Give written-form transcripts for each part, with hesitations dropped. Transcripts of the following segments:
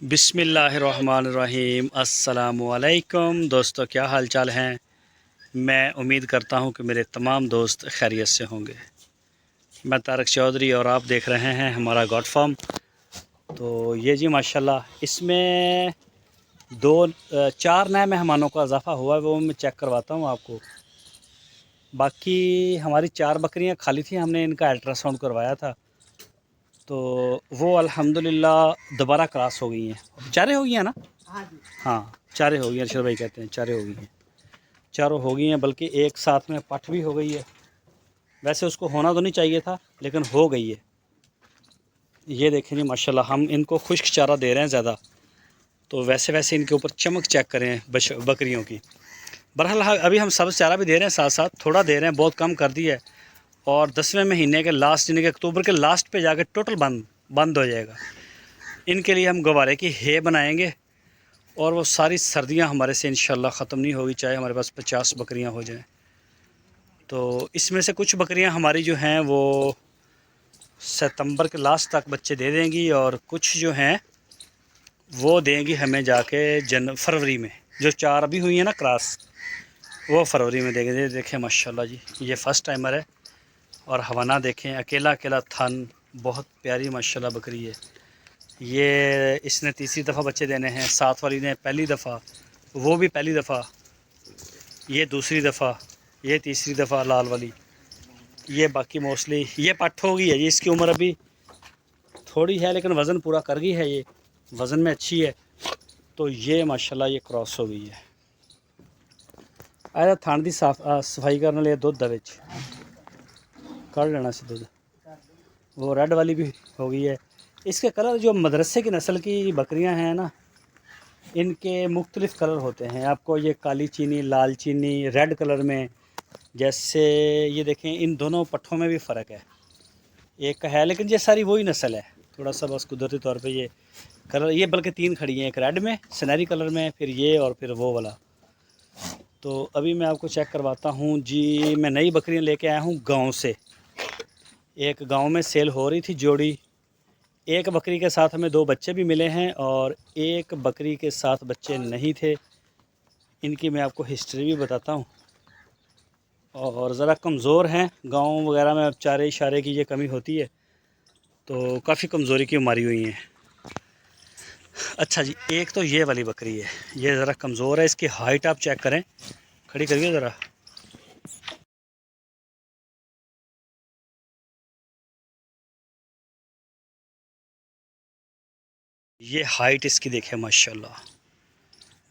बिस्मिल्लाहिर्रहमानिर्रहीम। अस्सलामुअलैकुम दोस्तों, क्या हाल चाल हैं। मैं उम्मीद करता हूं कि मेरे तमाम दोस्त खैरियत से होंगे। मैं तारक चौधरी और आप देख रहे हैं हमारा गॉड फार्म। तो ये जी माशाल्लाह इसमें चार नए मेहमानों का इजाफ़ा हुआ है, वो मैं चेक करवाता हूँ आपको। बाकी हमारी चार बकरियां खाली थी, हमने इनका अल्ट्रासाउंड करवाया था तो वो अल्हम्दुलिल्लाह दोबारा क्रॉस हो गई हैं। चारे हो गई हैं ना? हाँ, चारे हो गई हैं। अर्शद भाई कहते हैं चारे हो गई हैं, चारों हो गई हैं, बल्कि एक साथ में पठ भी हो गई है। वैसे उसको होना तो नहीं चाहिए था, लेकिन हो गई है। ये देखें जी माशाल्लाह, हम इनको खुश्क चारा दे रहे हैं ज़्यादा, तो वैसे वैसे इनके ऊपर चमक चेक करें बकरियों की। बहरहाल अभी हम सब चारा भी दे रहे हैं, साथ साथ थोड़ा दे रहे हैं, बहुत कम कर दी है। और 10वें महीने के लास्ट यानी कि अक्टूबर के लास्ट पे जाके टोटल बंद हो जाएगा। इनके लिए हम गवारे की है बनाएंगे और वो सारी सर्दियां हमारे से इंशाल्लाह ख़त्म नहीं होगी, चाहे हमारे पास 50 बकरियां हो जाएं। तो इसमें से कुछ बकरियां हमारी जो हैं वो सितंबर के लास्ट तक बच्चे दे देंगी, और कुछ जो हैं वो देंगी हमें जाके फरवरी में। जो चार अभी हुई हैं ना क्रॉस, वो फरवरी में देंगे। ये देखें माशाल्लाह जी, ये फ़र्स्ट टाइमर है। और हवाना देखें, अकेला अकेला थन, बहुत प्यारी माशाल्लाह बकरी है ये। इसने तीसरी दफ़ा बच्चे देने हैं। साथ वाली ने पहली दफ़ा, वो भी पहली दफ़ा, ये दूसरी दफ़ा, ये तीसरी दफ़ा लाल वाली। ये बाकी मोस्टली ये पट्ठ हो गई है जी। इसकी उम्र अभी थोड़ी है, लेकिन वज़न पूरा कर गई है, ये वज़न में अच्छी है। तो ये माशाल्लाह ये क्रॉस हो गई है। आया थान दी सफाई करने लिए दुध दे विच कढ़ लेना से दुध। वो रेड वाली भी हो गई है। इसके कलर जो मदरसे की नस्ल की बकरियां हैं ना, इनके मुख्तलिफ़ कलर होते हैं। आपको ये काली चीनी, लाल चीनी, रेड कलर में, जैसे ये देखें इन दोनों पट्ठों में भी फ़र्क है। एक है, लेकिन ये सारी वही नस्ल है। थोड़ा सा बस कुदरती तौर पे ये कलर, ये बल्कि तीन खड़ी हैं, एक रेड में, सुनहरी कलर में, फिर ये और फिर वो वाला। तो अभी मैं आपको चेक करवाता हूँ जी। मैं नई बकरियाँ लेके आया हूँ गांव से। एक गांव में सेल हो रही थी जोड़ी। एक बकरी के साथ हमें दो बच्चे भी मिले हैं, और एक बकरी के साथ बच्चे नहीं थे। इनकी मैं आपको हिस्ट्री भी बताता हूँ। और ज़रा कमज़ोर हैं, गांव वगैरह में चारे इशारे की ये कमी होती है, तो काफ़ी कमज़ोरी की मारी हुई हैं। अच्छा जी, एक तो ये वाली बकरी है, ये ज़रा कमज़ोर है। इसकी हाइट आप चेक करें, खड़ी करिए ज़रा। ये हाइट इसकी देखें माशाल्लाह,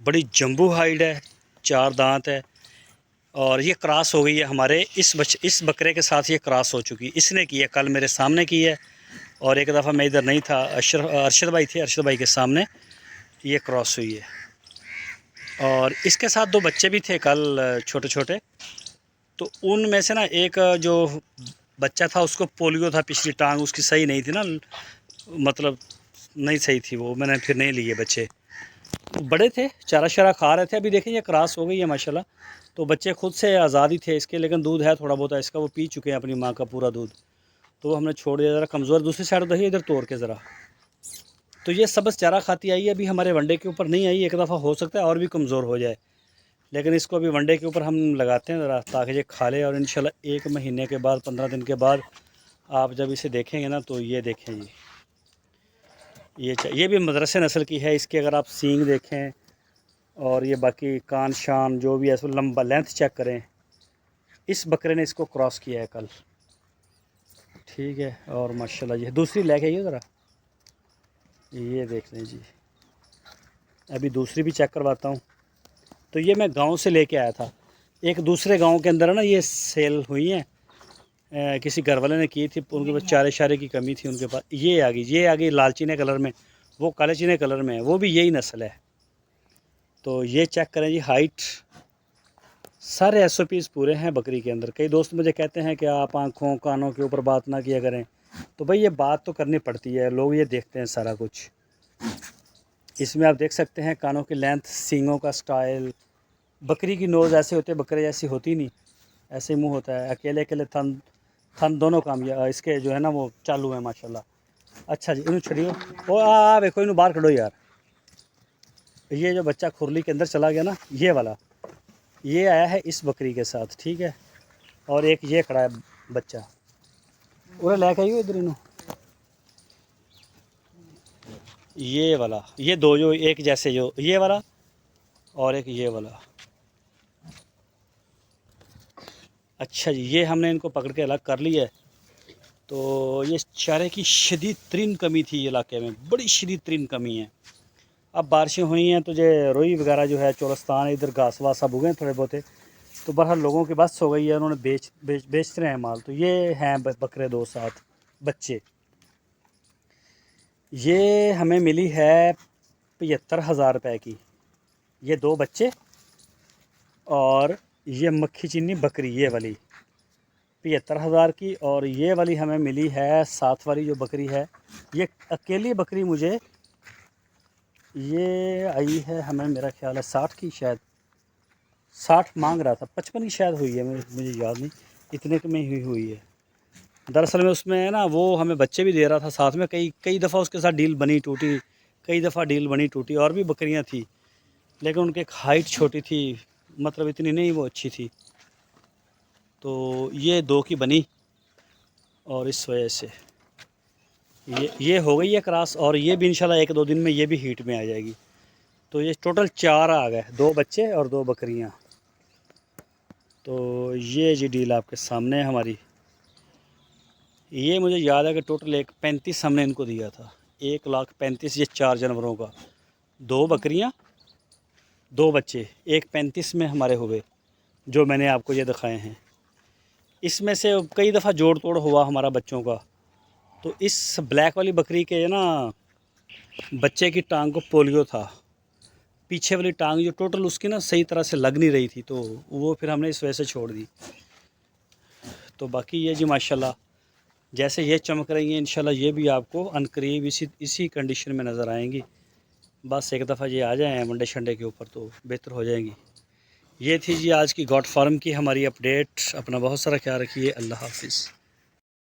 बड़ी जंबू हाइट है, चार दांत है। और ये क्रॉस हो गई है हमारे इस बकरे के साथ। ये क्रॉस हो चुकी, इसने की है, कल मेरे सामने की है। और एक दफ़ा मैं इधर नहीं था, अरशद भाई थे, अरशद भाई के सामने ये क्रॉस हुई है। और इसके साथ दो बच्चे भी थे कल, छोटे छोटे। तो उनमें से ना एक जो बच्चा था उसको पोलियो था, पिछली टांग उसकी सही नहीं थी ना, मतलब नहीं सही थी वो, मैंने फिर नहीं लिए बच्चे। बड़े थे, चारा शारा खा रहे थे। अभी देखें ये क्रॉस हो गई है माशाल्लाह। तो बच्चे खुद से आज़ादी थे इसके, लेकिन दूध है थोड़ा बहुत इसका, वो पी चुके हैं अपनी माँ का पूरा दूध, तो वो हमने छोड़ दिया। ज़रा कमज़ोर, दूसरी साइड दही इधर तोड़ के ज़रा। तो ये सबस चारा खाती आई है, अभी हमारे वनडे के ऊपर नहीं आई। एक दफ़ा हो सकता है और भी कमज़ोर हो जाए, लेकिन इसको अभी वनडे के ऊपर हम लगाते हैं ज़रा, ताकि ये खा ले। और इंशाल्लाह 1 महीने के बाद, 15 दिन के बाद आप जब इसे देखेंगे ना, तो ये देखें जी, ये भी मदरसे नस्ल की है। इसके अगर आप सींग देखें और ये बाकी कान शान जो भी है, इसको लंबा लेंथ चेक करें। इस बकरे ने इसको क्रॉस किया है कल, ठीक है। और माशाल्लाह ये दूसरी लेके आइए ज़रा, ये देख लें जी। अभी दूसरी भी चेक करवाता हूँ। तो ये मैं गांव से लेके आया था, एक दूसरे गांव के अंदर है ना, ये सेल हुई हैं। किसी घर वाले ने की थी, उनके पास चारे शारे की कमी थी उनके पास। ये आ गई लाल चीने कलर में, वो काले चीने कलर में है, वो भी यही नस्ल है। तो ये चेक करें जी, हाइट, सारे SOPs पूरे हैं बकरी के अंदर। कई दोस्त मुझे कहते हैं कि आप आँखों कानों के ऊपर बात ना किया करें, तो भाई ये बात तो करनी पड़ती है, लोग ये देखते हैं सारा कुछ। इसमें आप देख सकते हैं कानों की लेंथ, सींगों का स्टाइल। बकरी की नोज़ ऐसे होते, बकरे जैसी होती नहीं, ऐसे ही मुंह होता है। अकेले अकेले थन थन दोनों कामयाब इसके जो है ना वो चालू है माशाल्लाह। अच्छा जी, इन्हों छड़ियो, वो आ देखो, इन्हों बाहर कढ़ो यार। ये जो बच्चा खुरली के अंदर चला गया ना, ये वाला, ये आया है इस बकरी के साथ, ठीक है। और एक ये खड़ा है बच्चा, उन्हें लेके आइयो इधर इन्हों। ये वाला, ये दो जो एक जैसे, जो ये वाला और एक ये वाला। अच्छा जी, ये हमने इनको पकड़ के अलग कर लिया है। तो ये चारे की शदीद तरीन कमी थी इलाके में, बड़ी शदीद तरीन कमी है। अब बारिशें हुई हैं तो जो रोई वगैरह जो है, चोरस्तान इधर घास वास सब उगे थोड़े बहुत, तो बहरहाल लोगों की बस हो गई है, उन्होंने बेच रहे हैं माल। तो ये हैं बकरे 2-7 बच्चे। ये हमें मिली है 75,000 रुपये की, ये 2 बच्चे और ये मक्खी चीनी बकरी, ये वाली 75,000 की। और ये वाली हमें मिली है 7 वाली जो बकरी है, ये अकेली बकरी मुझे ये आई है, हमें मेरा ख्याल है 60 की, शायद 60 मांग रहा था, 55 की शायद हुई है, मुझे याद नहीं, इतने में ही हुई है। दरअसल में उसमें है ना, वो हमें बच्चे भी दे रहा था साथ में, कई दफ़ा उसके साथ डील बनी टूटी, कई दफ़ा डील बनी टूटी। और भी बकरियां थी लेकिन उनकी हाइट छोटी थी, मतलब इतनी नहीं वो अच्छी थी। तो ये 2 की बनी और इस वजह से ये हो गई है क्रॉस। और ये भी इंशाल्लाह 1-2 दिन में ये भी हीट में आ जाएगी। तो ये टोटल 4 आ गए, 2 बच्चे और 2 बकरियां। तो ये जी डील आपके सामने है हमारी। ये मुझे याद है कि टोटल 1,35,000 हमने इनको दिया था, 1,35,000 ये 4 जानवरों का, 2 बकरियां 2 बच्चे, 1,35,000 में हमारे हुए, जो मैंने आपको ये दिखाए हैं। इसमें से कई दफ़ा जोड़ तोड़ हुआ हमारा बच्चों का। तो इस ब्लैक वाली बकरी के ना बच्चे की टांग को पोलियो था, पीछे वाली टांग जो टोटल उसकी ना सही तरह से लग नहीं रही थी, तो वो फिर हमने इस वजह से छोड़ दी। तो बाकी ये जी माशाल्लाह जैसे ये चमक रही हैं, इंशाल्लाह ये भी आपको अनकरीब इसी कंडीशन में नज़र आएंगी। बस एक दफ़ा ये आ जाएँ मंडे शंडे के ऊपर तो बेहतर हो जाएंगी। ये थी जी आज की गॉट फार्म की हमारी अपडेट। अपना बहुत सारा ख्याल रखिए। अल्लाह हाफिज़।